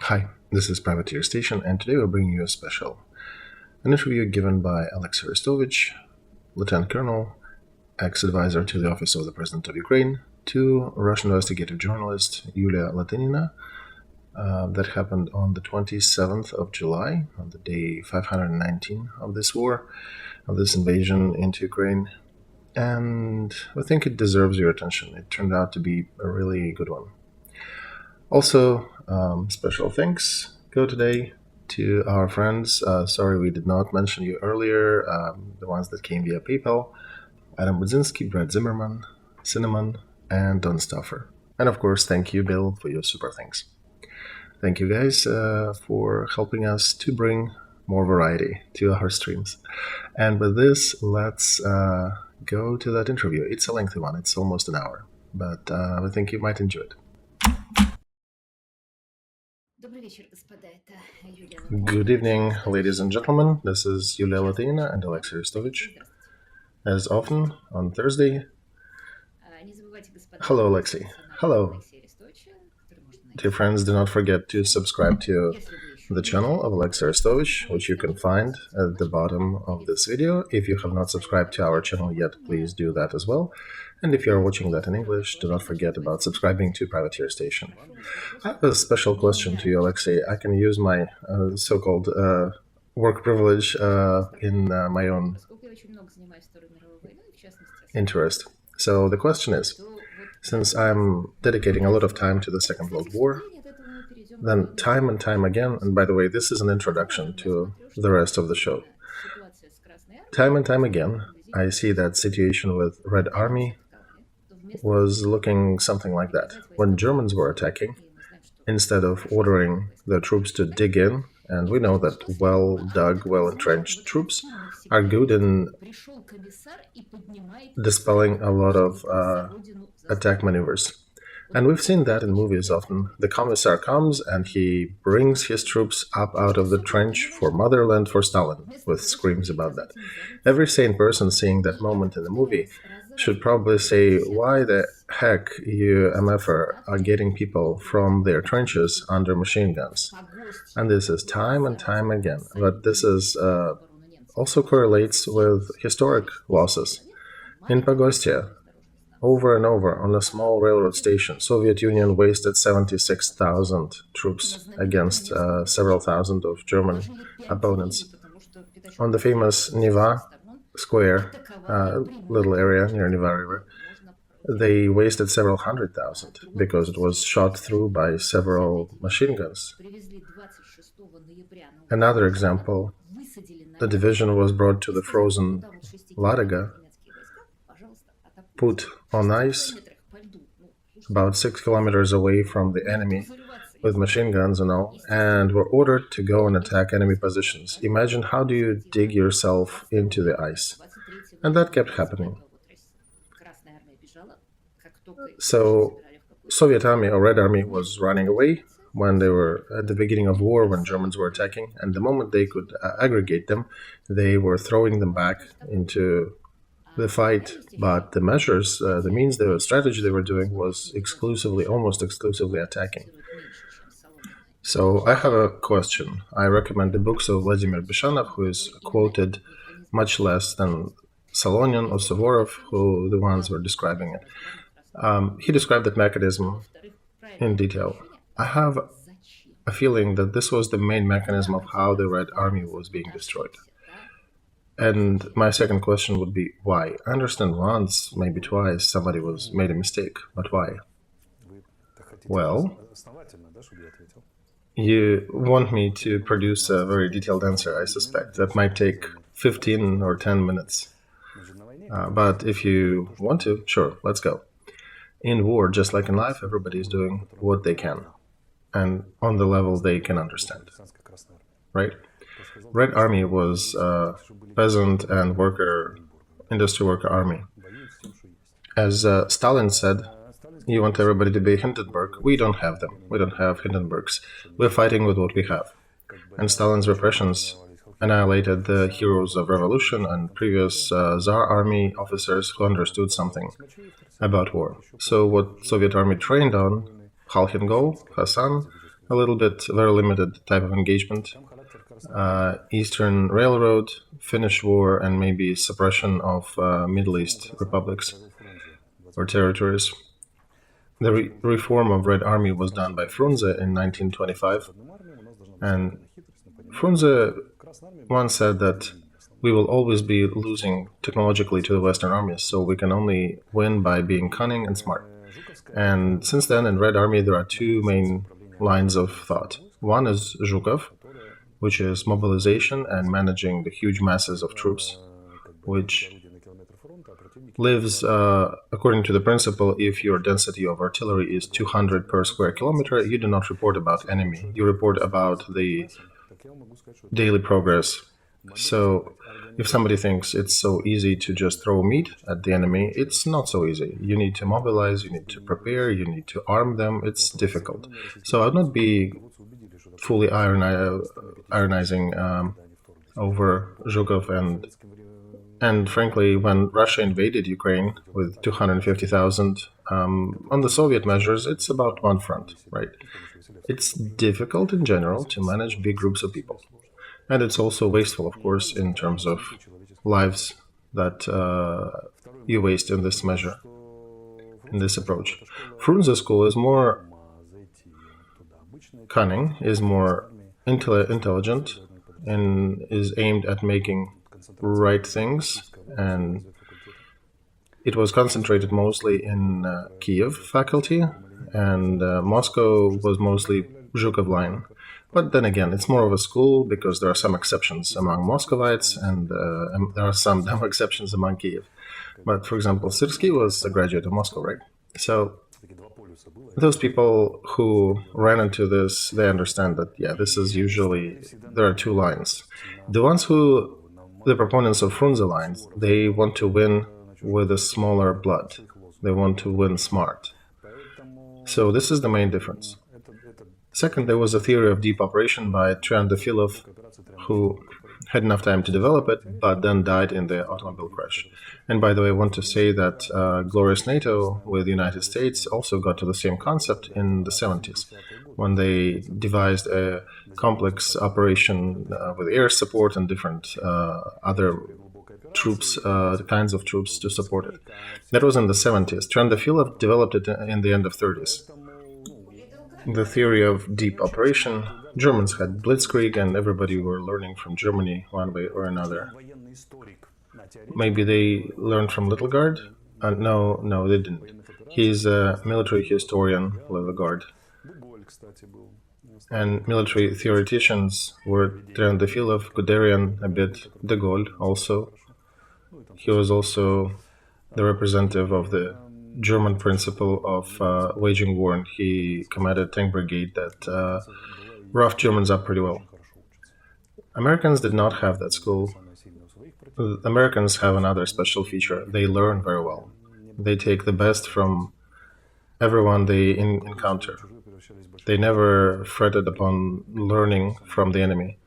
Hi, this is Privateer Station, and today we're bringing you an interview given by Alexey Arestovych, Lieutenant Colonel, ex-advisor to the Office of the President of Ukraine, to Russian investigative journalist Yulia Latynina. That happened on the 27th of July, on the day 519 of this war, of this invasion into Ukraine. And I think it deserves your attention. It turned out to be a really good one. Also, special thanks go today to our friends. Sorry we did not mention you earlier, the ones that came via PayPal: Adam Budzinski, Brad Zimmerman, Cinnamon, and Don Stoffer. And of course, thank you, Bill, for your super thanks. Thank you guys for helping us to bring more variety to our streams. And with this, let's go to that interview. It's a lengthy one. It's almost an hour, but I think you might enjoy it. Good evening, ladies and gentlemen. This is Yulia Latynina and Alexey Arestovych. As often, on Thursday. Hello, Alexey. Hello. Dear friends, do not forget to subscribe to the channel of Alexey Arestovych, which you can find at the bottom of this video. If you have not subscribed to our channel yet, please do that as well. And if you are watching that in English, do not forget about subscribing to Privateer Station. I have a special question to you, Alexey. I can use my so-called work privilege in my own interest. So the question is, since I'm dedicating a lot of time to the Second World War, then time and time again, and by the way, this is an introduction to the rest of the show. Time and time again, I see that situation with Red Army was looking something like that. When Germans were attacking, instead of ordering the troops to dig in, and we know that well-dug, well-entrenched troops are good in dispelling a lot of attack maneuvers. And we've seen that in movies often. The commissar comes and he brings his troops up out of the trench for motherland, for Stalin, with screams about that. Every sane person seeing that moment in the movie should probably say, why the heck you MFer are getting people from their trenches under machine guns? And this is time and time again. But this is also correlates with historic losses. In Pogostia, over and over on a small railroad station, Soviet Union wasted 76,000 troops against several thousand of German opponents. On the famous Neva Square, little area near Neva River, they wasted several 100,000 because it was shot through by several machine guns. Another example, the division was brought to the frozen Ladoga, put on ice about 6 kilometers away from the enemy with machine guns and all, and were ordered to go and attack enemy positions. Imagine, how do you dig yourself into the ice? And that kept happening. So Soviet Army or Red Army was running away when they were at the beginning of war, when Germans were attacking, and the moment they could aggregate them, they were throwing them back into the fight. But the measures, the means, the strategy they were doing was almost exclusively attacking. So I have a question. I recommend the books of Vladimir Bishanov, who is quoted much less than Salonin or Suvorov, who the ones were describing it. He described that mechanism in detail. I have a feeling that this was the main mechanism of how the Red Army was being destroyed. And my second question would be, why? I understand once, maybe twice, somebody made a mistake, but why? Well, you want me to produce a very detailed answer, I suspect. That might take 15 or 10 minutes. But if you want to, sure, let's go. In war, just like in life, everybody is doing what they can, and on the level they can understand, right? Red Army was a peasant and industry worker army. As Stalin said, you want everybody to be Hindenburg. We don't have them. We don't have Hindenburgs. We're fighting with what we have. And Stalin's repressions annihilated the heroes of revolution and previous Tsar army officers who understood something about war. So what Soviet army trained on, Khalkhin Gol, Kherson, a little bit, very limited type of engagement. Eastern Railroad, Finnish War, and maybe suppression of Middle East republics or territories. The reform of Red Army was done by Frunze in 1925, and Frunze once said that we will always be losing technologically to the Western armies, so we can only win by being cunning and smart. And since then, in Red Army, there are two main lines of thought. One is Zhukov, which is mobilization and managing the huge masses of troops, which lives according to the principle, if your density of artillery is 200 per square kilometer, you do not report about enemy, you report about the daily progress. So if somebody thinks it's so easy to just throw meat at the enemy, it's not so easy. You need to mobilize, you need to prepare, you need to arm them. It's difficult. So I would not be fully ironizing over Zhukov, and frankly, when Russia invaded Ukraine with 250,000, on the Soviet measures, it's about one front, right? It's difficult in general to manage big groups of people. And it's also wasteful, of course, in terms of lives that you waste in this measure, in this approach. Frunze's school is more cunning, is more intelligent, and is aimed at making right things. And it was concentrated mostly in Kiev faculty, and Moscow was mostly Zhukov line. But then again, it's more of a school because there are some exceptions among Muscovites and there are some dumb exceptions among Kiev. But for example, Syrsky was a graduate of Moscow, right? So those people who ran into this, they understand that, yeah, this is usually, there are two lines. The ones who, the proponents of Frunze lines, they want to win with a smaller blood. They want to win smart. So this is the main difference. Second, there was a theory of deep operation by Triandafilov, who had enough time to develop it, but then died in the automobile crash. And by the way, I want to say that Glorious NATO with the United States also got to the same concept in the 70s, when they devised a complex operation with air support and different other troops, kinds of troops to support it. That was in the 70s. Triandafilov developed it in the end of 30s. The theory of deep operation, Germans had blitzkrieg and everybody were learning from Germany one way or another. Maybe they learned from Littleguard? No, they didn't. He's a military historian, Littleguard. And military theoreticians were Triandafilov, Guderian, a bit, de Gaulle also. He was also the representative of the German principle of waging war, and he commanded a tank brigade that roughed Germans up pretty well. Americans did not have that school. Americans have another special feature. They learn very well. They take the best from everyone they encounter. They never fretted upon learning from the enemy.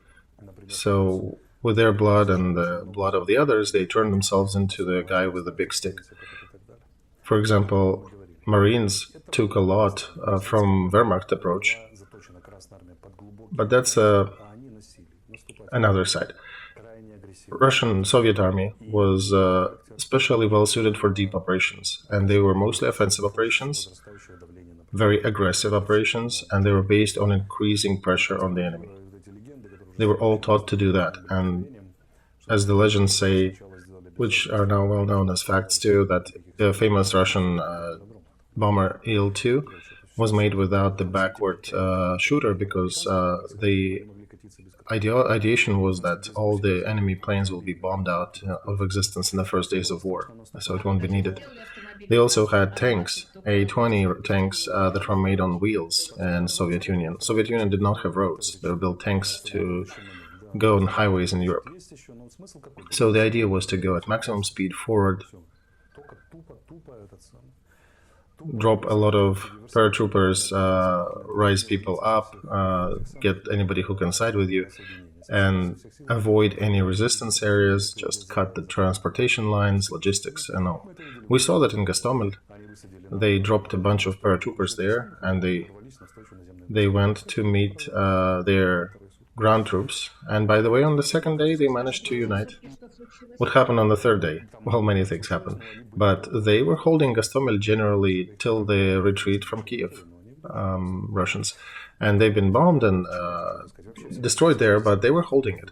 So with their blood and the blood of the others, they turn themselves into the guy with the big stick. For example, Marines took a lot from Wehrmacht approach, but that's another side. Russian Soviet army was especially well suited for deep operations, and they were mostly offensive operations, very aggressive operations, and they were based on increasing pressure on the enemy. They were all taught to do that, and as the legends say, which are now well known as facts too, that the famous Russian bomber Il-2 was made without the backward shooter because the ideation was that all the enemy planes will be bombed out of existence in the first days of war, so it won't be needed. They also had tanks, A-20 tanks that were made on wheels in Soviet Union. Soviet Union did not have roads. They were built tanks to go on highways in Europe. So the idea was to go at maximum speed forward, drop a lot of paratroopers, rise people up, get anybody who can side with you, and avoid any resistance areas, just cut the transportation lines, logistics, and all. We saw that in Gostomel. They dropped a bunch of paratroopers there, and they They went to meet their ground troops, and by the way, on the second day they managed to unite. What happened on the third day? Well, many things happened, but they were holding Gostomel generally till the retreat from Kiev, Russians, and they've been bombed and destroyed there, but they were holding it.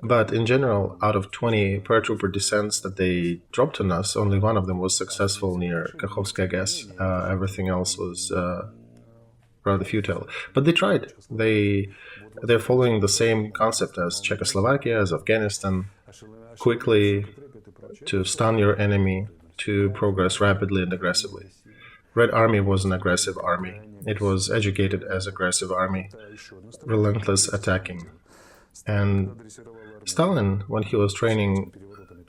But in general, out of 20 paratrooper descents that they dropped on us, only one of them was successful near Kakhovsk, I guess. Everything else was rather futile. But they tried. They're following the same concept as Czechoslovakia, as Afghanistan, quickly to stun your enemy, to progress rapidly and aggressively. Red Army was an aggressive army. It was educated as aggressive army, relentless attacking. And Stalin, when he was training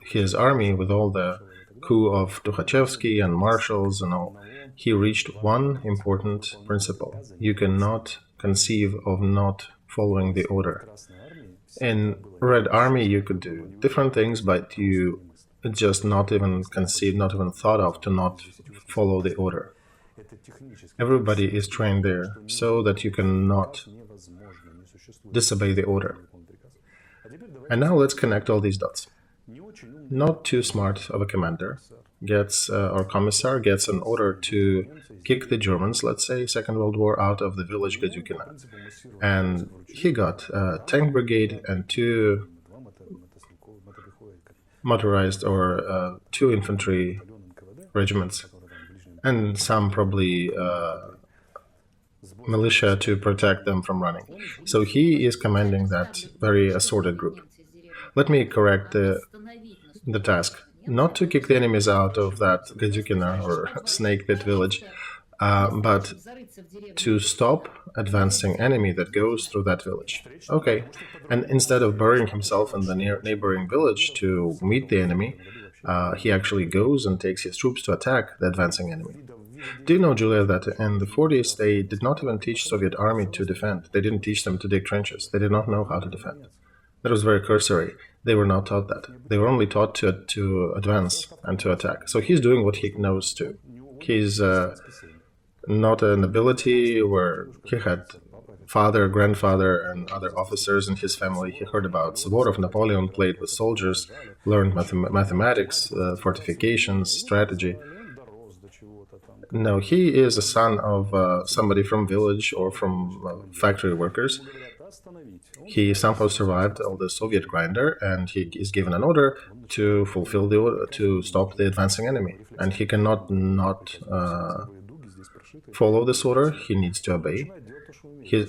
his army with all the coup of Tukhachevsky and marshals and all, he reached one important principle. You cannot conceive of not following the order. In Red Army, you could do different things, but you just not even conceive, not even thought of to not follow the order. Everybody is trained there so that you cannot disobey the order. And now let's connect all these dots. Not too smart of a commander gets, or commissar gets an order to kick the Germans, let's say, Second World War, out of the village Gadyukina. And he got a tank brigade and 2 motorized or 2 infantry regiments, and some probably militia to protect them from running. So he is commanding that very assorted group. Let me correct the task. Not to kick the enemies out of that Gadyukina or Snake Pit village, but to stop advancing enemy that goes through that village. Okay, and instead of burying himself in the neighboring village to meet the enemy, he actually goes and takes his troops to attack the advancing enemy. Do you know, Julia, that in the 40s they did not even teach Soviet army to defend. They didn't teach them to dig trenches. They did not know how to defend. That was very cursory. They were not taught that. They were only taught to advance and to attack. So he's doing what he knows to. He's not a nobility where he had father, grandfather, and other officers in his family. He heard about Suvorov, Napoleon, played with soldiers, learned mathematics, fortifications, strategy. No, he is a son of somebody from village or from factory workers. He somehow survived all the Soviet grinder, and he is given an order to fulfill the order, to stop the advancing enemy. And he cannot not follow this order. He needs to obey.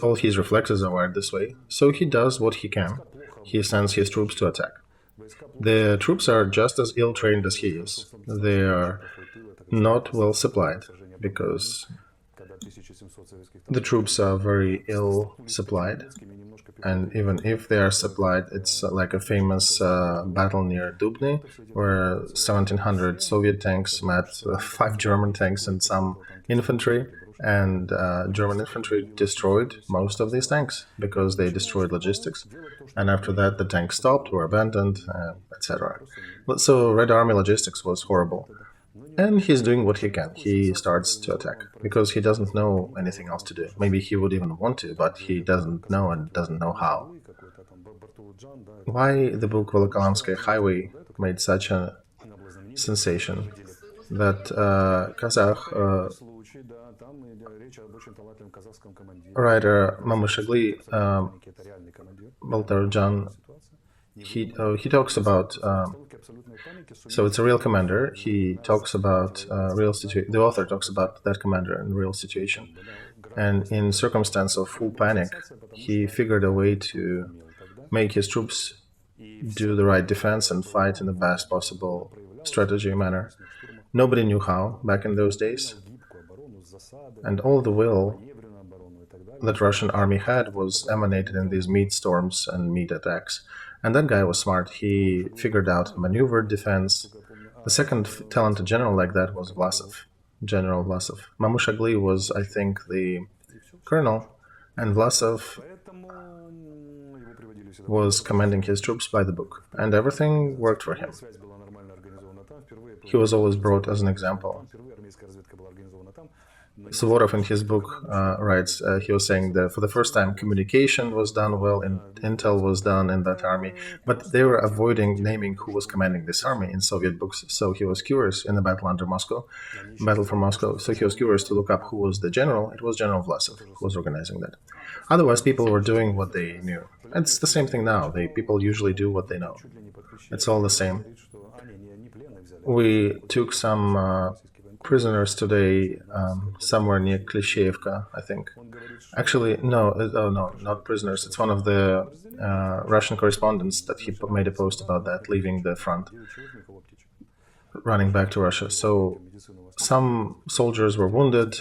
All his reflexes are wired this way, so he does what he can. He sends his troops to attack. The troops are just as ill-trained as he is. They are not well supplied, because the troops are very ill supplied, and even if they are supplied, it's like a famous battle near Dubny, where 1,700 Soviet tanks met 5 German tanks and some infantry, and German infantry destroyed most of these tanks because they destroyed logistics, and after that the tanks stopped, were abandoned, etc. So Red Army logistics was horrible. And he's doing what he can. He starts to attack because he doesn't know anything else to do. Maybe he would even want to, but he doesn't know and doesn't know how. Why the book Volokolansky Highway made such a sensation? That Kazakh writer Mamushagli Baltarjan, he talks about. So it's a real commander. He talks about real situation. The author talks about that commander in real situation, and in circumstance of full panic, he figured a way to make his troops do the right defense and fight in the best possible strategy manner. Nobody knew how back in those days, and all the will that Russian army had was emanated in these meat storms and meat attacks. And that guy was smart. He figured out maneuvered defense. The second talented general like that was Vlasov, General Vlasov. Mamushagli was, I think, the colonel, and Vlasov was commanding his troops by the book, and everything worked for him. He was always brought as an example. Suvorov in his book writes, he was saying that for the first time communication was done well and intel was done in that army, but they were avoiding naming who was commanding this army in Soviet books. So he was curious in the battle for Moscow. So he was curious to look up who was the general. It was General Vlasov who was organizing that. Otherwise, people were doing what they knew. It's the same thing now. People usually do what they know. It's all the same. We took some prisoners today somewhere near Klishevka, I think. Actually, no, not prisoners. It's one of the Russian correspondents that he made a post about that, leaving the front, running back to Russia. So some soldiers were wounded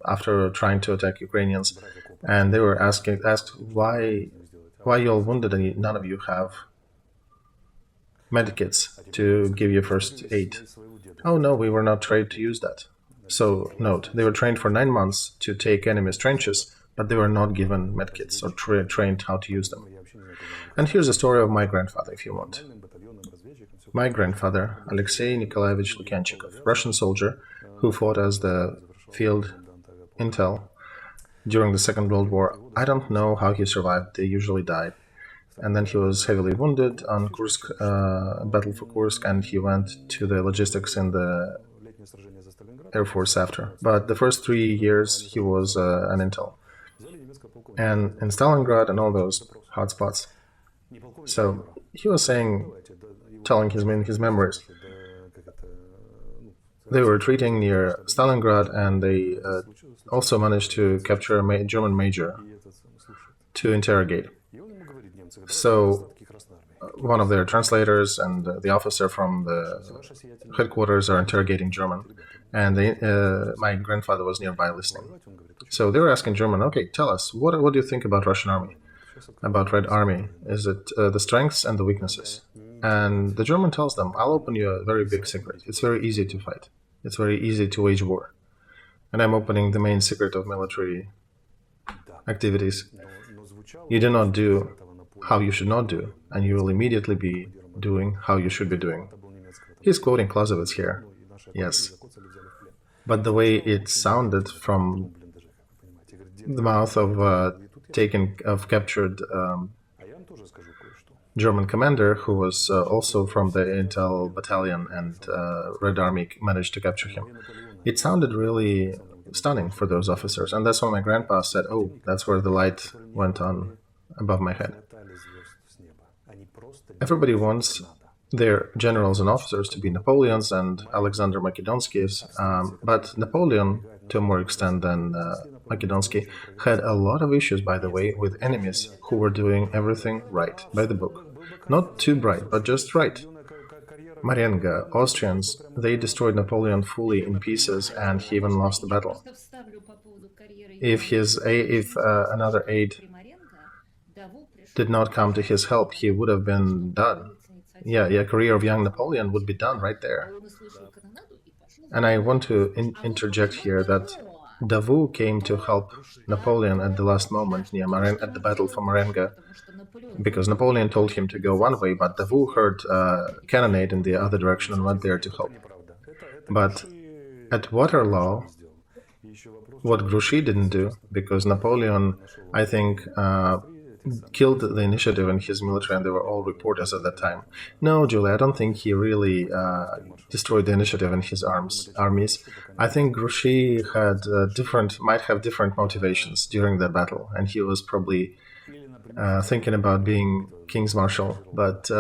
after trying to attack Ukrainians, and they were asked why you all wounded and none of you have medikits to give you first aid. Oh no, we were not trained to use that. So note, they were trained for 9 months to take enemy's trenches, but they were not given medkits or trained how to use them. And here's a story of my grandfather, if you want. My grandfather, Alexey Nikolaevich Lukyanchikov, Russian soldier who fought as the field intel during the Second World War. I don't know how he survived. They usually died. And then he was heavily wounded on Kursk, battle for Kursk, and he went to the logistics in the Air Force after. But the first 3 years he was an intel. And in Stalingrad and all those hot spots. So he was telling his memories. They were retreating near Stalingrad, and they also managed to capture a German major to interrogate. So one of their translators and the officer from the headquarters are interrogating German, and my grandfather was nearby listening. So they were asking German, okay, tell us, what do you think about Russian army, about Red Army? Is it the strengths and the weaknesses? And the German tells them, I'll open you a very big secret. It's very easy to fight. It's very easy to wage war. And I'm opening the main secret of military activities. You do not do how you should not do, and you will immediately be doing how you should be doing. He's quoting Clausewitz here, yes. But the way it sounded from the mouth of captured German commander, who was also from the Intel battalion, and Red Army managed to capture him. It sounded really stunning for those officers, and that's when my grandpa said, oh, that's where the light went on above my head. Everybody wants their generals and officers to be Napoleons and Alexander Makedonskys, but Napoleon, to a more extent than Makedonsky, had a lot of issues, by the way, with enemies who were doing everything right, by the book. Not too bright, but just right. Marenga, Austrians, they destroyed Napoleon fully in pieces, and he even lost the battle. If another aide did not come to his help, he would have been done. Yeah, career of young Napoleon would be done right there. And I want to interject here that Davout came to help Napoleon at the last moment at the battle for Marenga, because Napoleon told him to go one way, but Davout heard cannonade in the other direction and went there to help. But at Waterloo, what Grouchy didn't do, because Napoleon, I think, killed the initiative in his military, and they were all reporters at that time. No, Julie, I don't think he really destroyed the initiative in his armies. I think Grouchy might have different motivations during that battle, and he was probably thinking about being King's Marshal. But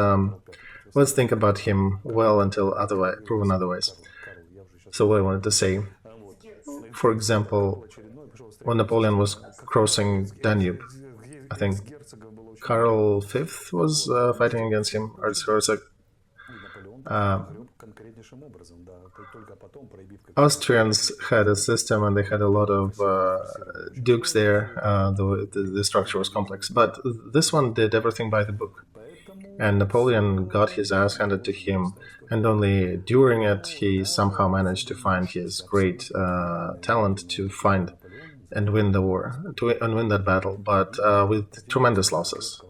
let's think about him well until proven otherwise. So what I wanted to say, for example, when Napoleon was crossing Danube, I think Karl V was fighting against him, Austrians had a system, and they had a lot of dukes there. The structure was complex, but this one did everything by the book. And Napoleon got his ass handed to him, and only during it he somehow managed to find his great talent to find and win the war, and win that battle, but with tremendous losses.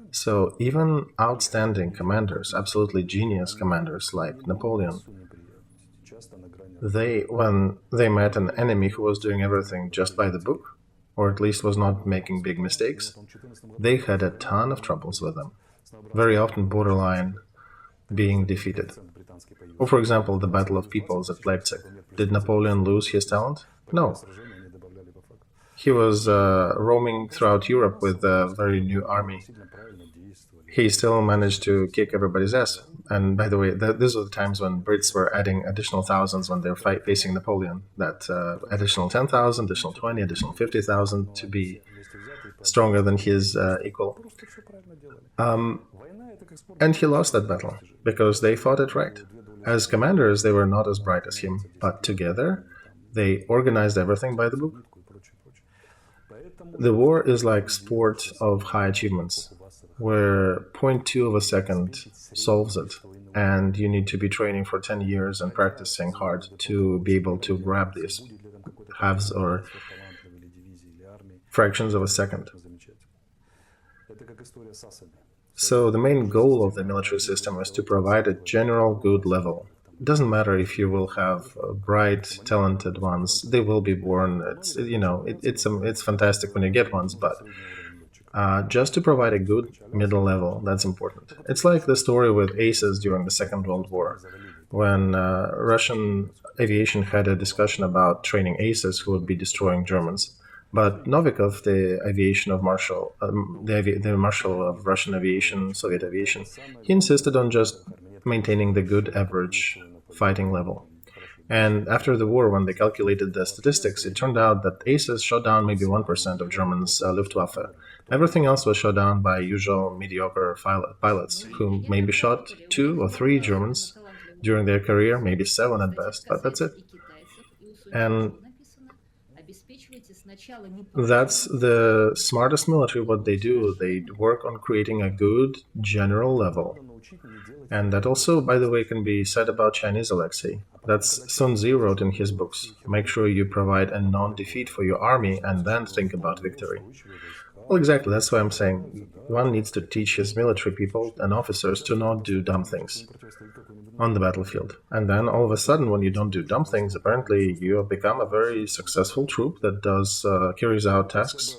So even outstanding commanders, absolutely genius commanders like Napoleon, when they met an enemy who was doing everything just by the book, or at least was not making big mistakes, they had a ton of troubles with them, very often borderline being defeated. Or, for example, the Battle of Peoples at Leipzig. Did Napoleon lose his talent? No. He was roaming throughout Europe with a very new army. He still managed to kick everybody's ass. And by the way, these were the times when Brits were adding additional thousands when they were facing Napoleon. That additional 10,000, additional 20, additional 50,000 to be stronger than his equal. And he lost that battle because they fought it right. As commanders, they were not as bright as him, but together they organized everything by the book. The war is like sport of high achievements, where 0.2 of a second solves it, and you need to be training for 10 years and practicing hard to be able to grab these halves or fractions of a second. So the main goal of the military system is to provide a general good level. It doesn't matter if you will have bright, talented ones; they will be born. It's fantastic when you get ones, but just to provide a good middle level, that's important. It's like the story with aces during the Second World War, when Russian aviation had a discussion about training aces who would be destroying Germans. But Novikov, the marshal of Russian aviation, Soviet aviation, he insisted on just maintaining the good average fighting level. And after the war, when they calculated the statistics, it turned out that aces shot down maybe 1% of Germans' Luftwaffe. Everything else was shot down by usual mediocre pilots, who maybe shot 2 or 3 Germans during their career, maybe 7 at best, but that's it. And that's the smartest military, what they do. They work on creating a good general level. And that also, by the way, can be said about Chinese Alexei. That's Sun Tzu wrote in his books. Make sure you provide a non-defeat for your army and then think about victory. Well, exactly, that's why I'm saying one needs to teach his military people and officers to not do dumb things on the battlefield. And then all of a sudden, when you don't do dumb things, apparently you have become a very successful troop that carries out tasks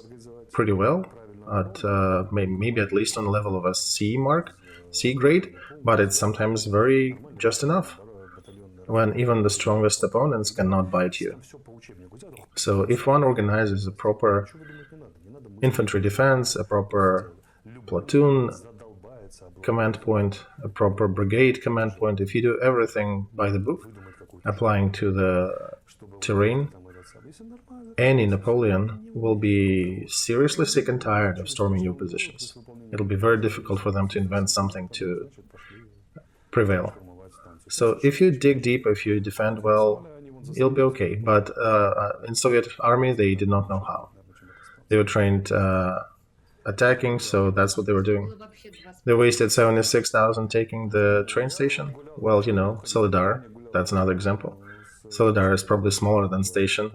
pretty well, at maybe at least on the level of a C grade, but it's sometimes very just enough, when even the strongest opponents cannot bite you. So if one organizes a proper infantry defense, a proper platoon command point, a proper brigade command point, if you do everything by the book, applying to the terrain, any Napoleon will be seriously sick and tired of storming new positions. It'll be very difficult for them to invent something to prevail. So if you dig deep, if you defend well, you'll be okay. But in Soviet army, they did not know how. They were trained attacking, so that's what they were doing. They wasted 76,000 taking the train station. Well, Solidar, that's another example. Solidar is probably smaller than station.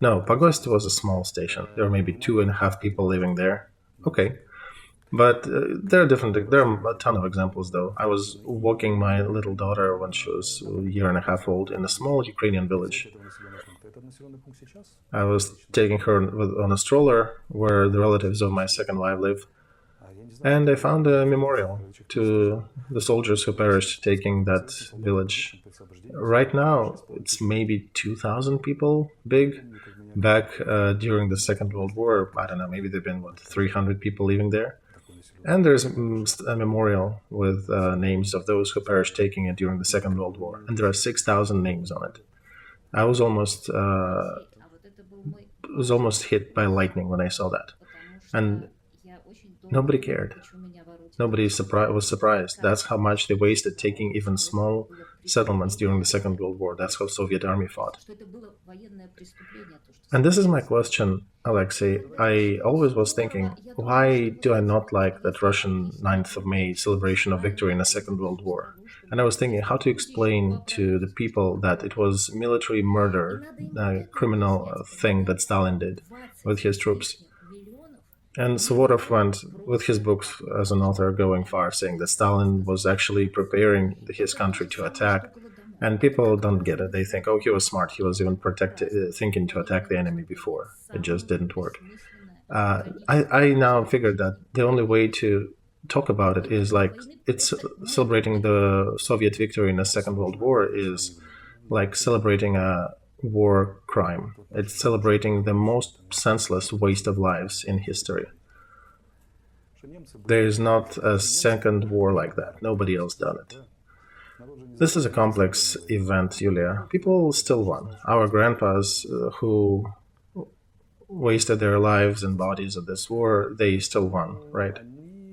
No, Pagost was a small station. There were maybe 2.5 people living there. Okay. But there are a ton of examples, though. I was walking my little daughter when she was a year and a half old in a small Ukrainian village. I was taking her on a stroller where the relatives of my second wife live, and I found a memorial to the soldiers who perished taking that village. Right now, it's maybe 2,000 people big. Back during the Second World War, I don't know, maybe there have been, 300 people living there. And there's a memorial with names of those who perished taking it during the Second World War. And there are 6,000 names on it. I was almost hit by lightning when I saw that. And nobody cared. Nobody was surprised. That's how much they wasted taking even small settlements during the Second World War. That's how Soviet army fought. And this is my question, Alexei. I always was thinking, why do I not like that Russian 9th of May celebration of victory in the Second World War? And I was thinking how to explain to the people that it was military murder, a criminal thing that Stalin did with his troops. And Suvorov went with his books as an author going far, saying that Stalin was actually preparing his country to attack And people don't get it. They think, oh, he was smart. He was even thinking to attack the enemy before. It just didn't work. I now figured that the only way to talk about it is like it's celebrating the Soviet victory in the Second World War is like celebrating a war crime. It's celebrating the most senseless waste of lives in history. There is not a second war like that. Nobody else done it. This is a complex event, Yulia. People still won. Our grandpas who wasted their lives and bodies at this war, they still won, right?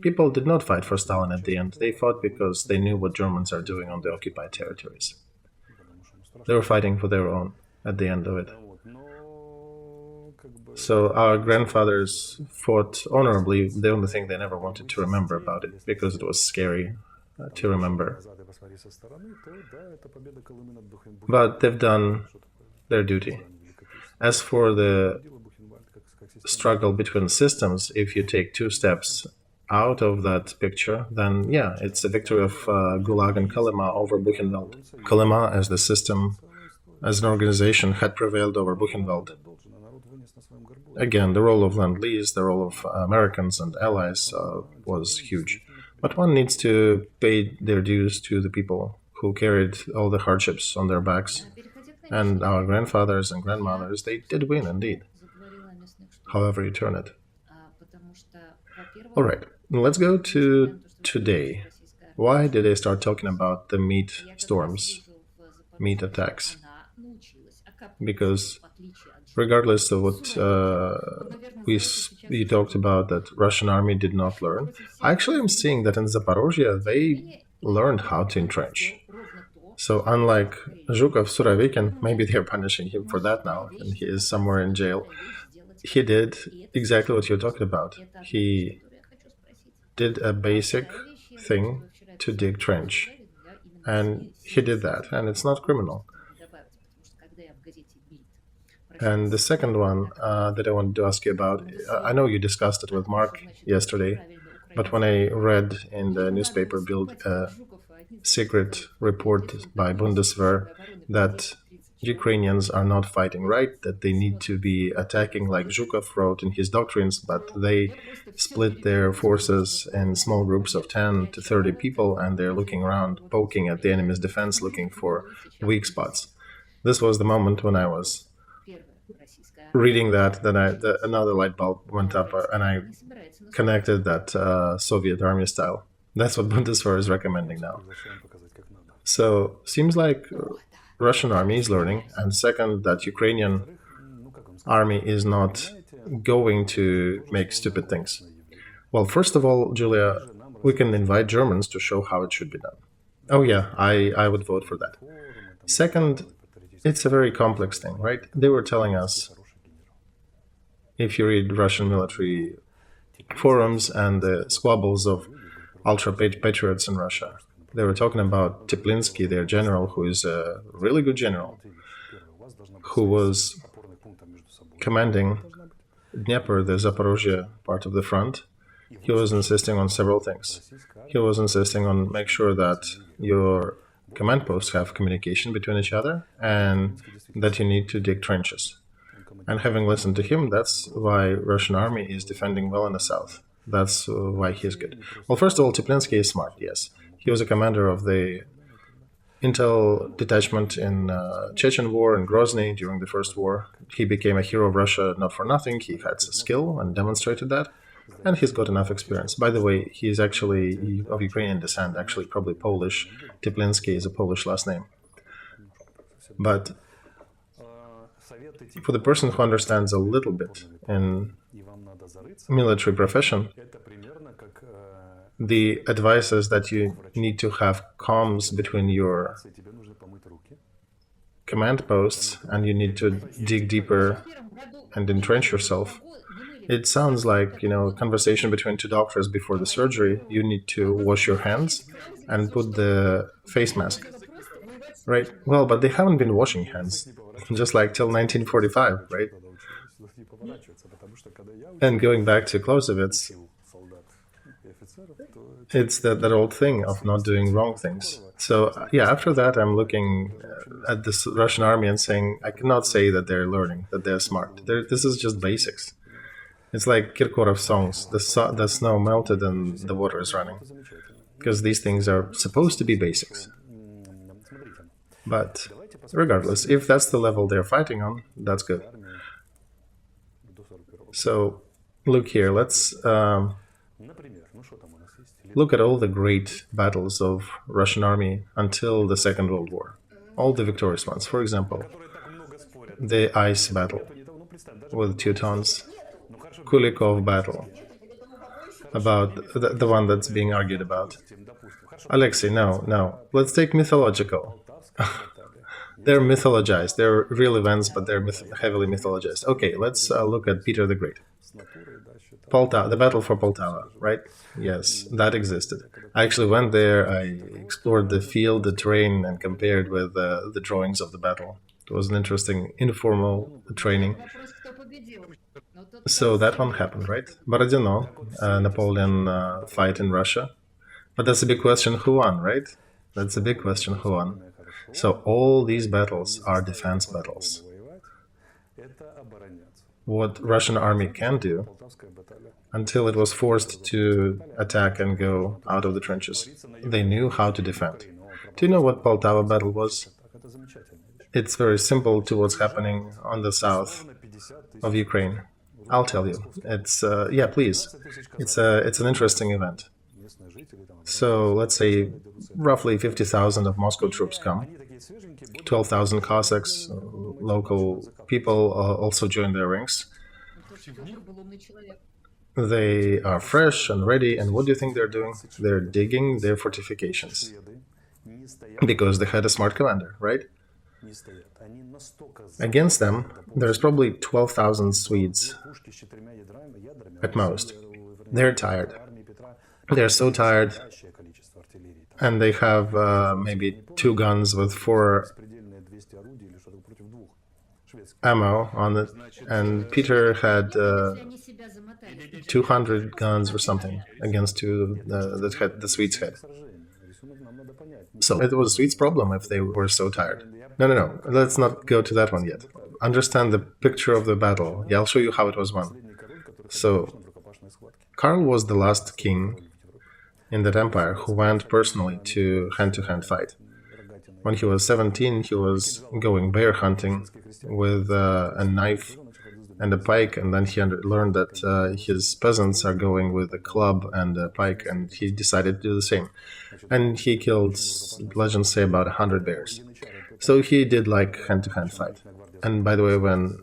People did not fight for Stalin at the end. They fought because they knew what Germans are doing on the occupied territories. They were fighting for their own at the end of it. So our grandfathers fought honorably. The only thing they never wanted to remember about it, because it was scary to remember. But they've done their duty. As for the struggle between systems, if you take two steps out of that picture, then yeah, it's a victory of Gulag and Kolyma over Buchenwald. Kolyma as the system, as an organization, had prevailed over Buchenwald. Again, the role of Lend-Lease, the role of Americans and allies was huge. But one needs to pay their dues to the people who carried all the hardships on their backs. And our grandfathers and grandmothers, they did win indeed, however you turn it. All right, let's go to today. Why did they start talking about the meat storms, meat attacks? Because regardless of what we talked about, that Russian army did not learn, I actually am seeing that in Zaporozhye, they learned how to entrench. So unlike Zhukov, Surovikin, maybe they're punishing him for that now, and he is somewhere in jail. He did exactly what you're talking about. He did a basic thing to dig trench, and he did that, and it's not criminal. And the second one that I wanted to ask you about, I know you discussed it with Mark yesterday, but when I read in the newspaper Bild a secret report by Bundeswehr that Ukrainians are not fighting right, that they need to be attacking like Zhukov wrote in his doctrines, but they split their forces in small groups of 10 to 30 people, and they're looking around, poking at the enemy's defense, looking for weak spots. This was the moment when I was reading that, then another light bulb went up, and I connected that Soviet army style. That's what Bundeswehr is recommending now. So seems like Russian army is learning, and second, that Ukrainian army is not going to make stupid things. Well, first of all, Julia, we can invite Germans to show how it should be done. Oh yeah, I would vote for that. Second, it's a very complex thing, right? They were telling us, if you read Russian military forums and the squabbles of ultra-patriots in Russia, they were talking about Teplinsky, their general, who is a really good general, who was commanding Dnieper, the Zaporozhye part of the front. He was insisting on several things. He was insisting on make sure that your command posts have communication between each other and that you need to dig trenches. And having listened to him, that's why Russian army is defending well in the south. That's why he is good. Well, first of all, Teplinsky is smart, yes. He was a commander of the Intel detachment in Chechen War in Grozny during the First War. He became a hero of Russia not for nothing. He had skill and demonstrated that. And he's got enough experience. By the way, he is actually of Ukrainian descent, actually probably Polish. Teplinsky is a Polish last name. But for the person who understands a little bit in military profession, the advice is that you need to have comms between your command posts and you need to dig deeper and entrench yourself. It sounds like, a conversation between two doctors before the surgery. You need to wash your hands and put the face mask, right? Well, but they haven't been washing hands, just like till 1945, right? And going back to Clausewitz, it's that old thing of not doing wrong things. So yeah, after that, I'm looking at this Russian army and saying, I cannot say that they're learning, that they're smart. This is just basics. It's like Kirkorov songs, the snow melted and the water is running. Because these things are supposed to be basics. But regardless, if that's the level they're fighting on, that's good. So look here, let's look at all the great battles of Russian army until the Second World War. All the victorious ones. For example, the ice battle with Teutons, Kulikov battle, about the one that's being argued about. Alexey, no. Let's take mythological. They're mythologized. They're real events, but they're heavily mythologized. Okay, let's look at Peter the Great. Poltava, the battle for Poltava, right? Yes, that existed. I actually went there, I explored the field, the terrain, and compared with the drawings of the battle. It was an interesting informal training. So that one happened, right? Borodino, Napoleon fight in Russia. But that's a big question, who won, right? That's a big question, who won? So all these battles are defense battles. What Russian army can do, until it was forced to attack and go out of the trenches, they knew how to defend. Do you know what Poltava battle was? It's very simple to what's happening on the south of Ukraine. I'll tell you. It's yeah, please. It's an interesting event. So let's say roughly 50,000 of Moscow troops come. 12,000 Cossacks, local people also join their ranks. They are fresh and ready, and what do you think they're doing? They're digging their fortifications. Because they had a smart commander, right? Against them, there's probably 12,000 Swedes at most. They're tired. They're so tired, and they have maybe 2 guns with 4 ammo on it, and Peter had 200 guns or something against 2 that had the Swedes had. So it was Swedes' problem if they were so tired. No. Let's not go to that one yet. Understand the picture of the battle. Yeah, I'll show you how it was won. So Karl was the last king in that empire who went personally to hand-to-hand fight. When he was 17, he was going bear hunting with a knife and a pike, and then he learned that his peasants are going with a club and a pike, and he decided to do the same. And he killed, legends say, about 100 bears. So he did like hand-to-hand fight. And by the way, when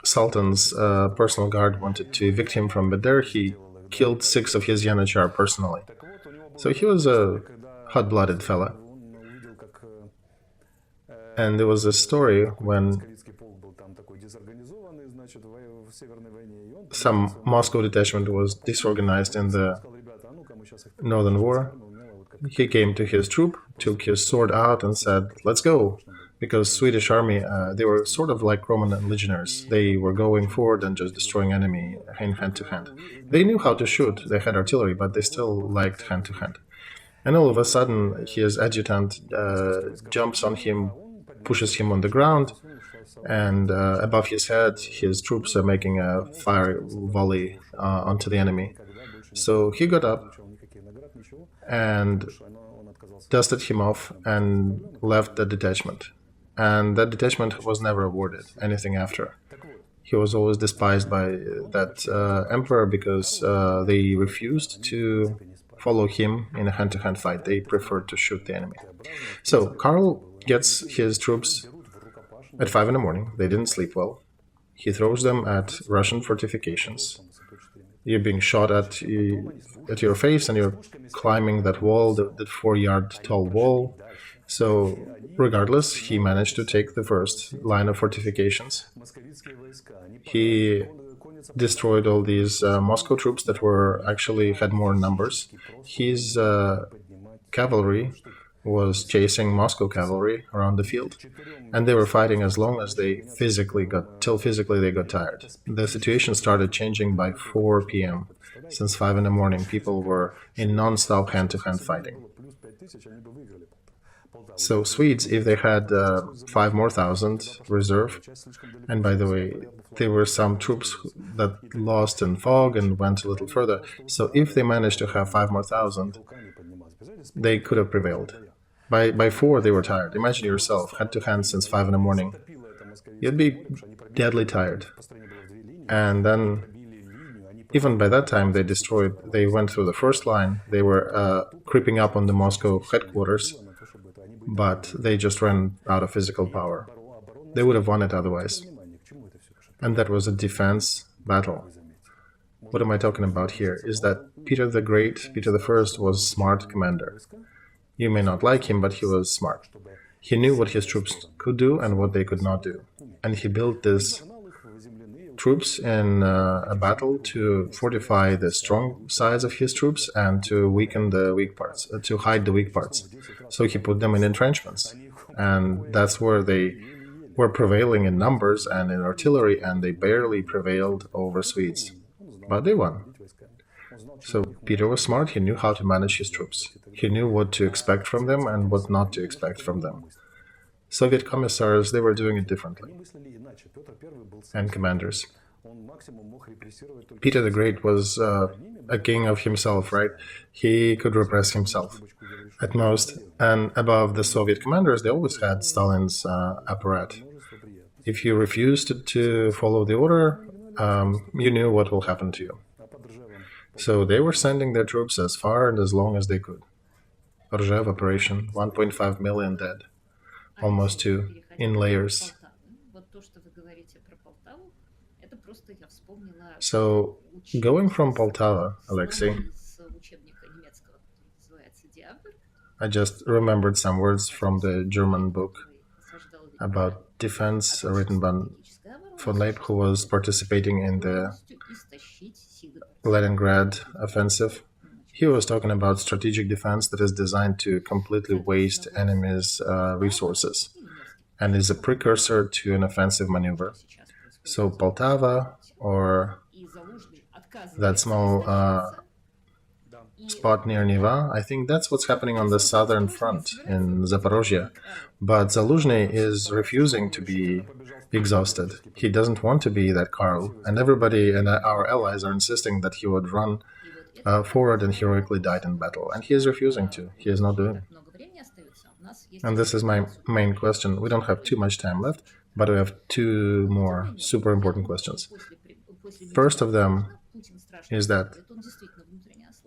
Sultan's personal guard wanted to evict him from Bender, he killed 6 of his Yanachar personally. So he was a hot-blooded fella. And there was a story when some Moscow detachment was disorganized in the Northern War. He came to his troop, took his sword out and said, "Let's go." Because Swedish army, they were sort of like Roman legionnaires. They were going forward and just destroying enemy hand to hand. They knew how to shoot, they had artillery, but they still liked hand to hand. And all of a sudden, his adjutant jumps on him, pushes him on the ground, and above his head, his troops are making a fire volley onto the enemy. So he got up and dusted him off and left the detachment. And that detachment was never awarded anything after. He was always despised by that emperor because they refused to follow him in a hand-to-hand fight. They preferred to shoot the enemy. So Karl gets his troops at 5 in the morning. They didn't sleep well. He throws them at Russian fortifications. You're being shot at your face, and you're climbing that wall, that 4-yard tall wall. So regardless, he managed to take the first line of fortifications. He destroyed all these Moscow troops that were actually had more numbers. His cavalry was chasing Moscow cavalry around the field, and they were fighting as long as they physically got tired. The situation started changing by 4 p.m. Since 5 in the morning, people were in non-stop hand-to-hand fighting. So Swedes, if they had 5,000 more reserve, and by the way, there were some troops that lost in fog and went a little further, so if they managed to have 5,000 more, they could have prevailed. By 4, they were tired. Imagine yourself, hand-to-hand since 5 in the morning. You'd be deadly tired. And then, even by that time, they went through the first line. They were creeping up on the Moscow headquarters, but they just ran out of physical power. They would have won it otherwise. And that was a defense battle. What am I talking about here? Is that Peter the Great, Peter the First, was a smart commander. You may not like him, but he was smart. He knew what his troops could do and what they could not do. And he built these troops in a battle to fortify the strong sides of his troops and to weaken the weak parts, to hide the weak parts. So he put them in entrenchments. And that's where they were prevailing in numbers and in artillery, and they barely prevailed over Swedes. But they won. So Peter was smart. He knew how to manage his troops. He knew what to expect from them and what not to expect from them. Soviet commissars, they were doing it differently. And commanders. Peter the Great was a king of himself, right? He could repress himself at most. And above the Soviet commanders, they always had Stalin's apparat. If you refused to follow the order, you knew what will happen to you. So they were sending their troops as far and as long as they could. Rzhev operation, 1.5 million dead, almost 2, in layers. So, going from Poltava, Alexei, I just remembered some words from the German book about defense written by von Leip, who was participating in the Leningrad offensive. He was talking about strategic defense that is designed to completely waste enemies' resources and is a precursor to an offensive maneuver. So Poltava, or that small spot near Neva, I think that's what's happening on the southern front in Zaporozhye. But Zaluzhny is refusing to be exhausted. He doesn't want to be that Karl, and everybody and our allies are insisting that he would run forward and heroically died in battle, and he is refusing to. He is not doing it. And this is my main question. We don't have too much time left, but we have 2 more super important questions. First of them is that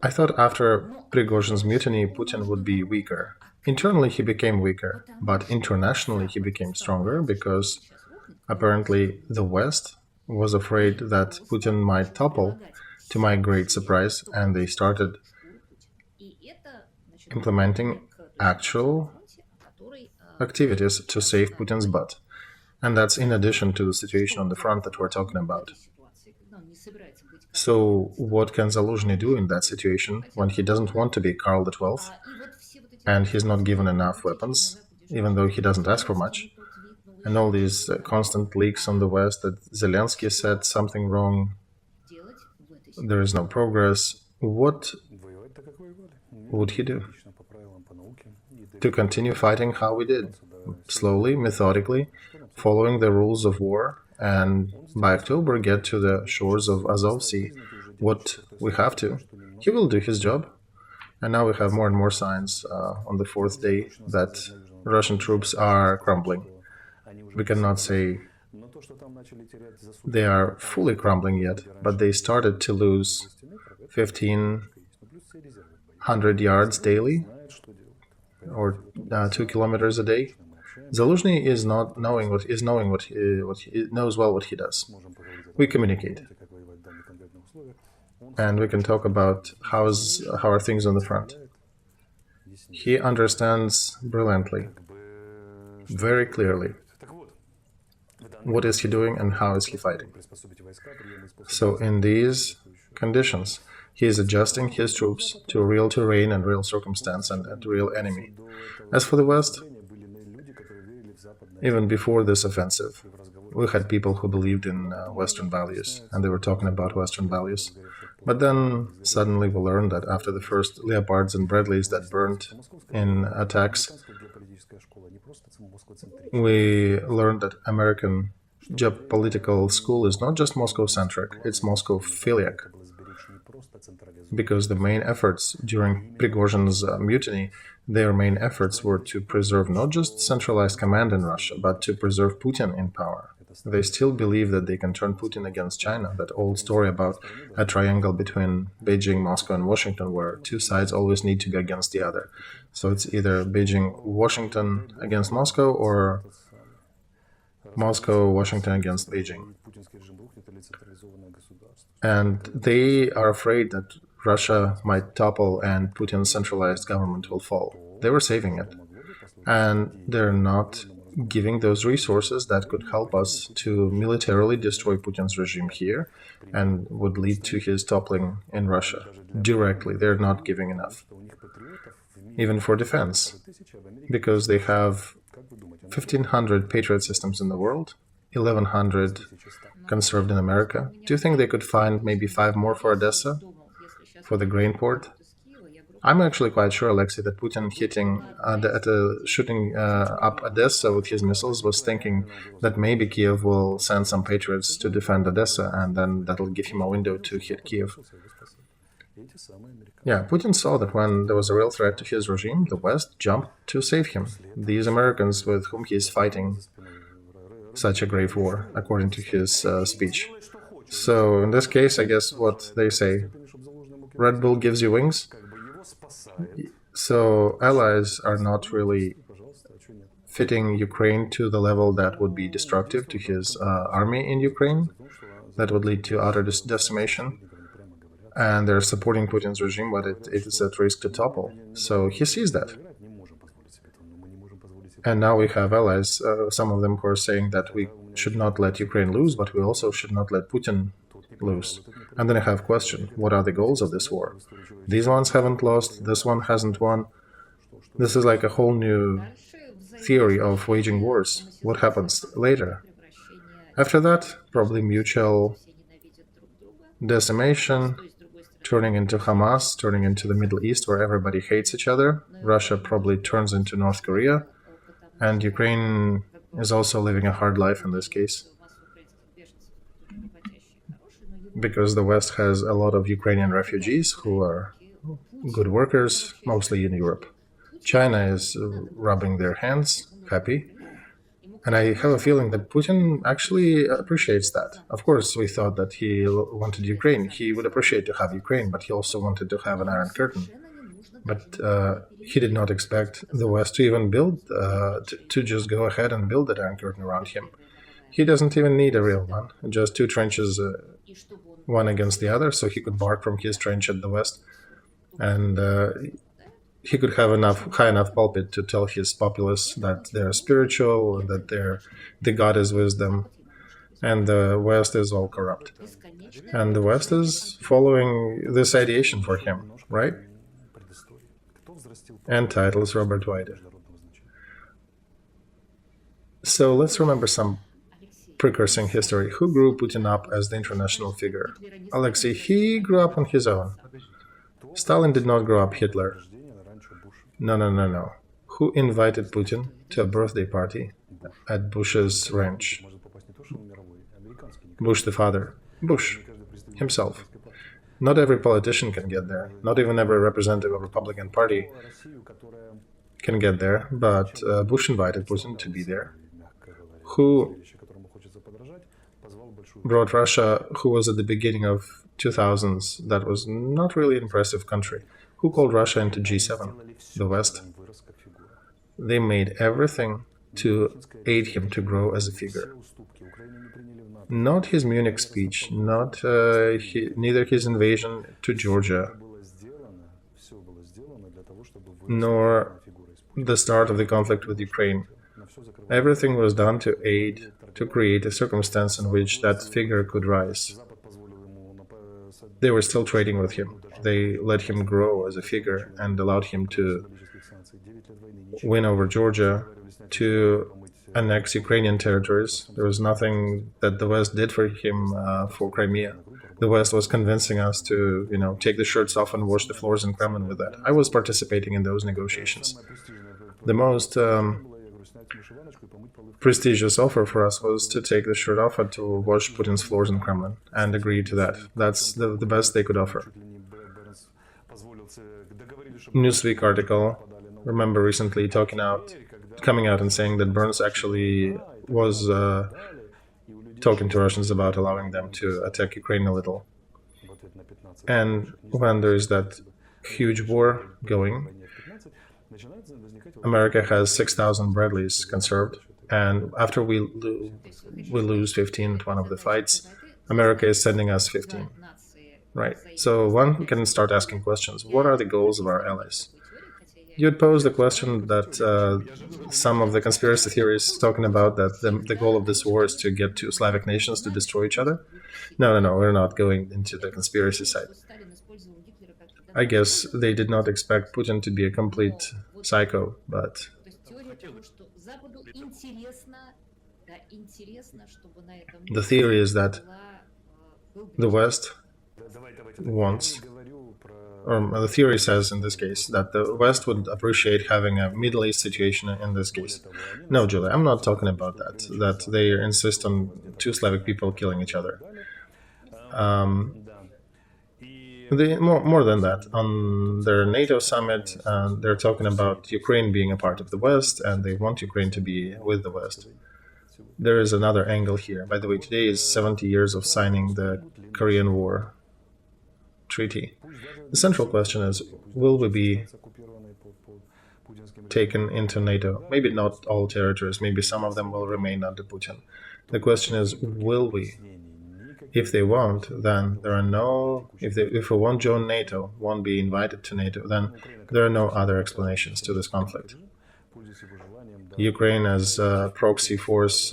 I thought after Prigozhin's mutiny, Putin would be weaker. Internally, he became weaker, but internationally, he became stronger because apparently the West was afraid that Putin might topple, to my great surprise, and they started implementing actual activities to save Putin's butt. And that's in addition to the situation on the front that we're talking about. So what can Zaluzhny do in that situation when he doesn't want to be Karl XII and he's not given enough weapons, even though he doesn't ask for much? And all these constant leaks on the West that Zelensky said something wrong, there is no progress. What would he do? To continue fighting how we did, slowly, methodically, following the rules of war, and by October get to the shores of Azov Sea. What we have to. He will do his job. And now we have more and more signs on the 4th day that Russian troops are crumbling. We cannot say they are fully crumbling yet, but they started to lose 1,500 yards daily, or 2 kilometers a day. Zaluzhny is not knowing what he knows well what he does. We communicate, and we can talk about how are things on the front. He understands brilliantly, very clearly, What is he doing and how is he fighting? So in these conditions, he is adjusting his troops to real terrain and real circumstance and real enemy. As for the West, even before this offensive, we had people who believed in Western values, and they were talking about Western values. But then suddenly we learned that after the first Leopards and Bradleys that burned in attacks, we learned that American geopolitical school is not just Moscow-centric, it's Moscow-philiac. Because the main efforts during Prigozhin's mutiny, their main efforts were to preserve not just centralized command in Russia, but to preserve Putin in power. They still believe that they can turn Putin against China, that old story about a triangle between Beijing, Moscow, and Washington, where two sides always need to be against the other. So it's either Beijing, Washington against Moscow, or Moscow, Washington against Beijing. And they are afraid that Russia might topple and Putin's centralized government will fall. They were saving it. And they're not giving those resources that could help us to militarily destroy Putin's regime here and would lead to his toppling in Russia. Directly, they're not giving enough. Even for defense. Because they have 1,500 Patriot systems in the world, 1,100 conserved in America. Do you think they could find maybe 5 more for Odessa, for the grain port? I'm actually quite sure, Alexey, that Putin shooting up Odessa with his missiles was thinking that maybe Kiev will send some Patriots to defend Odessa, and then that'll give him a window to hit Kiev. Yeah, Putin saw that when there was a real threat to his regime, the West jumped to save him. These Americans with whom he is fighting such a grave war, according to his speech. So in this case, I guess what they say, Red Bull gives you wings. So allies are not really fitting Ukraine to the level that would be destructive to his army in Ukraine, that would lead to utter decimation. And they're supporting Putin's regime, but it is at risk to topple. So he sees that. And now we have allies, some of them who are saying that we should not let Ukraine lose, but we also should not let Putin lose. And then I have a question, what are the goals of this war? These ones haven't lost, this one hasn't won. This is like a whole new theory of waging wars. What happens later? After that, probably mutual decimation, turning into Hamas, turning into the Middle East where everybody hates each other. Russia probably turns into North Korea. And Ukraine is also living a hard life in this case. Because the West has a lot of Ukrainian refugees who are good workers, mostly in Europe. China is rubbing their hands, happy. And I have a feeling that Putin actually appreciates that. Of course, we thought that he wanted Ukraine. He would appreciate to have Ukraine, but he also wanted to have an Iron Curtain. But he did not expect the West to even build, to just go ahead and build that Iron Curtain around him. He doesn't even need a real one, just 2 trenches, one against the other, so he could bark from his trench at the West. And he could have high enough pulpit to tell his populace that they're spiritual, that the God is wisdom, and the West is all corrupt. And the West is following this ideation for him, right? And titles Robert White. So let's remember some precursing history. Who grew Putin up as the international figure? Alexey, he grew up on his own. Stalin did not grow up Hitler. No. Who invited Putin to a birthday party at Bush's ranch? Bush the father. Bush himself. Not every politician can get there. Not even every representative of the Republican Party can get there, but Bush invited Putin to be there. Who brought Russia, who was at the beginning of 2000s, that was not really an impressive country. Who called Russia into G7? The West. They made everything to aid him to grow as a figure. Not his Munich speech, neither his invasion to Georgia, nor the start of the conflict with Ukraine. Everything was done to aid to create a circumstance in which that figure could rise. They were still trading with him. They let him grow as a figure and allowed him to win over Georgia, to annex Ukrainian territories. There was nothing that the West did for him for Crimea. The West was convincing us to, take the shirts off and wash the floors in Kremlin with that. I was participating in those negotiations. The most prestigious offer for us was to take the shirt off and to wash Putin's floors in Kremlin, and agree to that. That's the best they could offer. Newsweek article, remember recently coming out and saying that Burns actually was talking to Russians about allowing them to attack Ukraine a little. And when there is that huge war going, America has 6,000 Bradleys conserved, and after we lose 15 at one of the fights, America is sending us 15. Right. So one can start asking questions. What are the goals of our allies? You'd pose the question that some of the conspiracy theories talking about that the goal of this war is to get two Slavic nations to destroy each other. No, we're not going into the conspiracy side. I guess they did not expect Putin to be a complete psycho, but the theory is that the West wants, or the theory says in this case, that the West would appreciate having a Middle East situation in this case. No, Julia, I'm not talking about that they insist on two Slavic people killing each other. More than that, on their NATO summit, they're talking about Ukraine being a part of the West, and they want Ukraine to be with the West. There is another angle here. By the way, today is 70 years of signing the Korean War Treaty. The central question is, will we be taken into NATO? Maybe not all territories, maybe some of them will remain under Putin. The question is, will we? If they won't, then there are no... If we won't join NATO, won't be invited to NATO, then there are no other explanations to this conflict. Ukraine as a proxy force,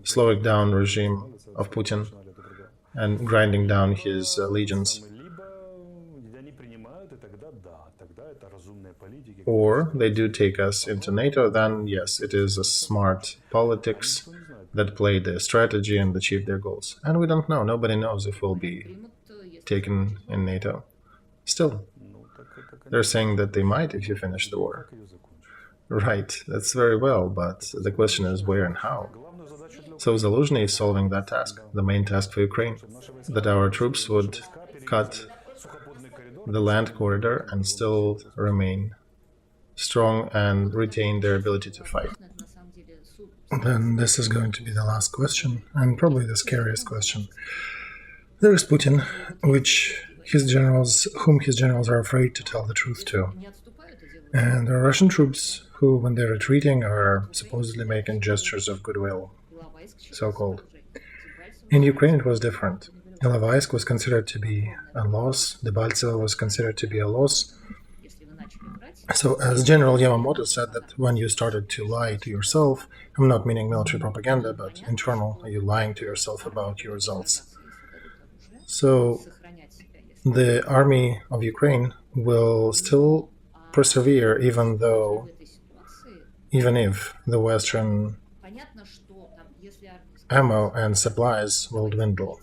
slowing down regime of Putin and grinding down his legions. Or they do take us into NATO, then yes, it is a smart politics that played their strategy and achieved their goals. And we don't know. Nobody knows if we'll be taken in NATO. Still, they're saying that they might if you finish the war. Right, that's very well, but the question is where and how. So Zaluzhny is solving that task, the main task for Ukraine, that our troops would cut the land corridor and still remain strong and retain their ability to fight. Then this is going to be the last question, and probably the scariest question. There is Putin, whom his generals are afraid to tell the truth to. And there are Russian troops who, when they're retreating, are supposedly making gestures of goodwill, so-called. In Ukraine it was different. Ilovaisk was considered to be a loss, Debaltseve was considered to be a loss. So, as General Yamamoto said, that when you started to lie to yourself, I'm not meaning military propaganda, but internal, you're lying to yourself about your results. So, the army of Ukraine will still persevere even if the Western ammo and supplies will dwindle.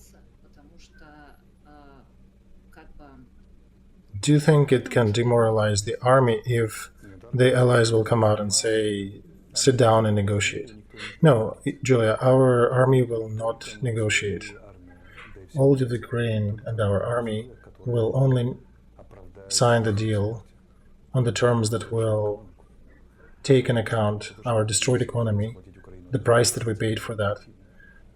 Do you think it can demoralize the army if the allies will come out and say, sit down and negotiate? No, Julia, our army will not negotiate. All of Ukraine and our army will only sign the deal on the terms that will take into account our destroyed economy, the price that we paid for that.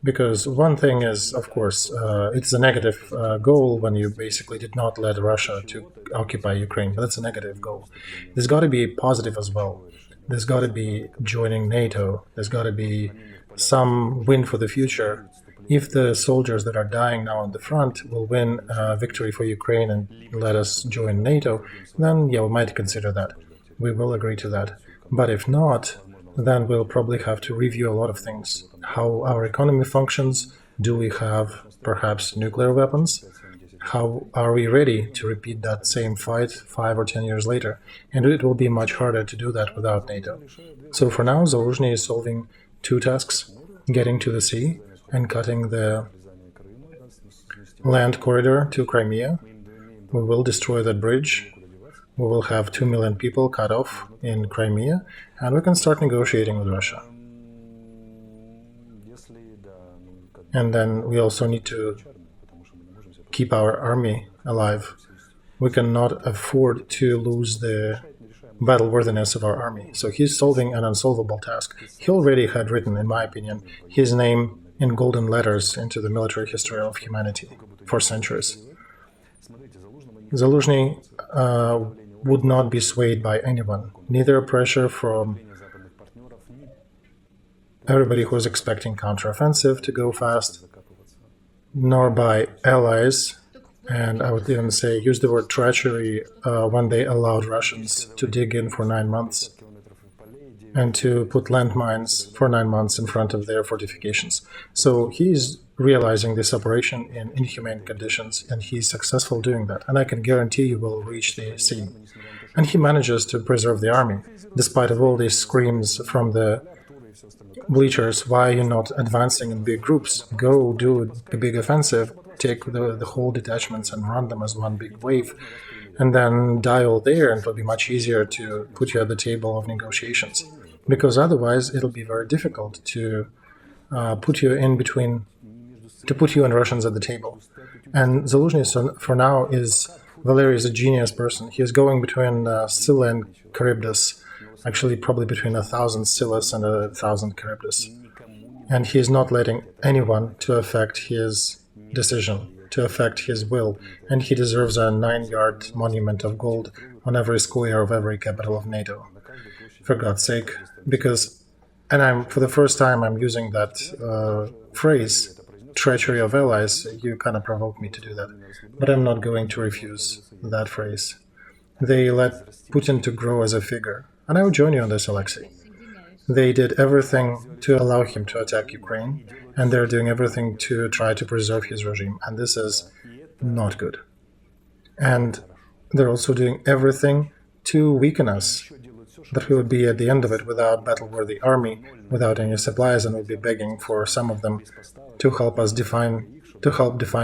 Because one thing is, of course, it's a negative goal when you basically did not let Russia to occupy Ukraine. But that's a negative goal. There's got to be positive as well. There's got to be joining NATO. There's got to be some win for the future. If the soldiers that are dying now on the front will win a victory for Ukraine and let us join NATO, then yeah, we might consider that. We will agree to that. But if not, then we'll probably have to review a lot of things. How our economy functions, do we have perhaps nuclear weapons? How are we ready to repeat that same fight 5 or 10 years later? And it will be much harder to do that without NATO. So for now, Zaluzhny is solving two tasks: getting to the sea and cutting the land corridor to Crimea. We will destroy that bridge. We will have 2 million people cut off in Crimea, and we can start negotiating with Russia. And then we also need to keep our army alive. We cannot afford to lose the battle worthiness of our army. So he's solving an unsolvable task. He already had written, in my opinion, his name in golden letters into the military history of humanity for centuries. Zaluzhny would not be swayed by anyone, neither pressure from everybody who was expecting counteroffensive to go fast, nor by allies, and I would even say use the word treachery when they allowed Russians to dig in for 9 months and to put landmines for 9 months in front of their fortifications. So he's realizing this operation in inhumane conditions, and he's successful doing that. And I can guarantee you will reach the sea. And he manages to preserve the army, despite of all these screams from the bleachers, why are you not advancing in big groups? Go do a big offensive, take the whole detachments and run them as one big wave, and then die all there, and it'll be much easier to put you at the table of negotiations. Because otherwise it'll be very difficult to put you in between, to put you and Russians at the table. And Zaluzhny, for now, Valery is a genius person. He is going between Scylla and Charybdis, actually probably between 1,000 Scyllas and 1,000 Charybdis. And he is not letting anyone to affect his decision, to affect his will. And he deserves a 9-yard monument of gold on every square of every capital of NATO. For God's sake. Because, and for the first time I'm using that phrase, treachery of allies. You kind of provoked me to do that. But I'm not going to refuse that phrase. They let Putin to grow as a figure. And I would join you on this, Alexei. They did everything to allow him to attack Ukraine, and they're doing everything to try to preserve his regime. And this is not good. And they're also doing everything to weaken us, that we would be at the end of it without battle-worthy army, without any supplies, and we'd be begging for some of them to help us define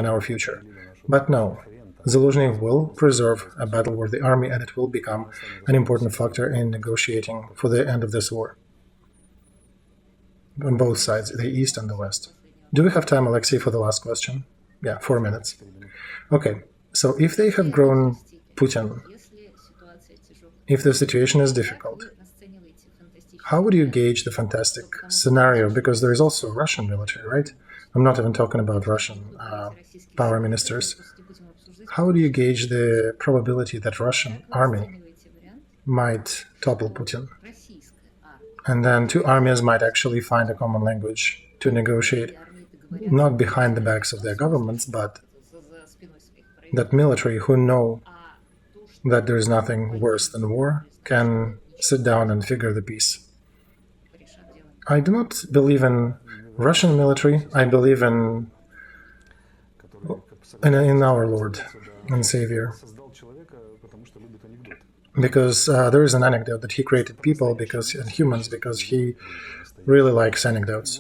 our future. But no, Zaluzhny will preserve a battle-worthy army, and it will become an important factor in negotiating for the end of this war. On both sides, the East and the West. Do we have time, Alexei, for the last question? Yeah, 4 minutes. Okay, so if they have grown Putin, if the situation is difficult, how would you gauge the fantastic scenario? Because there is also Russian military, right? I'm not even talking about Russian power ministers. How do you gauge the probability that Russian army might topple Putin? And then two armies might actually find a common language to negotiate, not behind the backs of their governments, but that military who know that there is nothing worse than war can sit down and figure the peace. I do not believe in Russian military. I believe in our Lord and Savior. Because there is an anecdote that he created people and humans because he really likes anecdotes.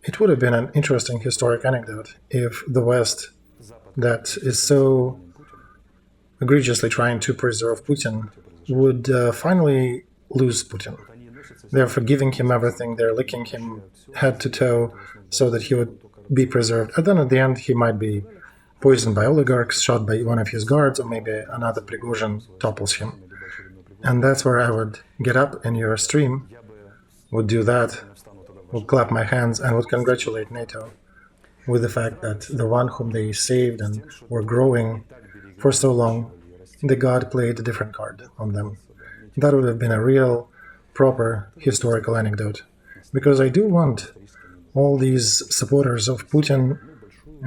It would have been an interesting historic anecdote if the West, that is so egregiously trying to preserve Putin, would finally lose Putin. They're forgiving him everything, they're licking him head to toe so that he would be preserved. And then at the end he might be poisoned by oligarchs, shot by one of his guards, or maybe another Prigozhin topples him. And that's where I would get up in your stream, would do that, would clap my hands and would congratulate NATO with the fact that the one whom they saved and were growing for so long, the God played a different card on them. That would have been a real, proper historical anecdote. Because I do want all these supporters of Putin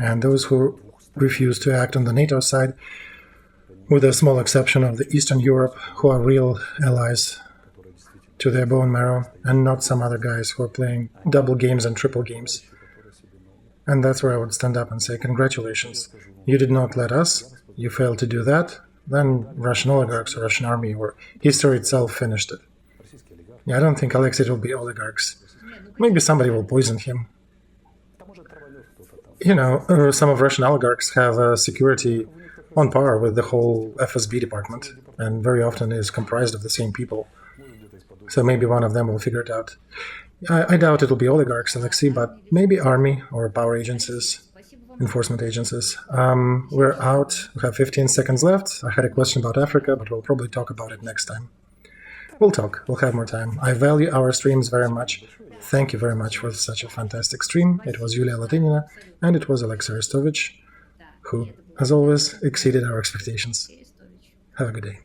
and those who refuse to act on the NATO side, with a small exception of the Eastern Europe, who are real allies, to their bone marrow, and not some other guys who are playing double games and triple games. And that's where I would stand up and say, congratulations, you did not let us, you failed to do that, then Russian oligarchs or Russian army or history itself finished it. Yeah, I don't think Alexey will be oligarchs. Maybe somebody will poison him. Some of Russian oligarchs have security on par with the whole FSB department, and very often is comprised of the same people. So maybe one of them will figure it out. I doubt it will be oligarchs, Alexei, but maybe army or power agencies, enforcement agencies. We're out. We have 15 seconds left. I had a question about Africa, but we'll probably talk about it next time. We'll talk. We'll have more time. I value our streams very much. Thank you very much for such a fantastic stream. It was Yulia Latynina, and it was Alexey Arestovych, who, as always, exceeded our expectations. Have a good day.